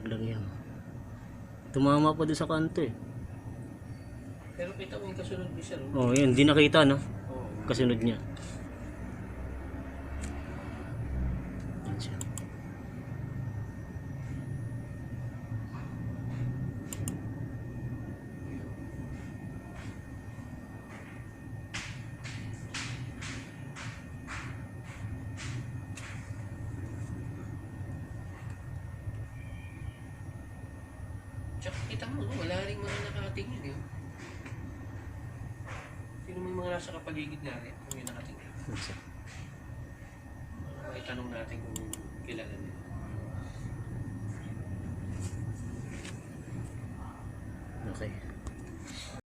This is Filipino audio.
Palagyan. Tumama pa doon sa kanto eh. Pero kita mo yung kasunod mo siya, no? Oh, yun. Hindi nakita, no? Oo. Kasunod niya. Yan siya. Tsaka kita mo, no? Wala rin mga nakatingin, eh. Sino mo yung mga nasa kapaligid natin kung yung nakatingin? Yan siya. Itanong natin kung kilala nila. Okay.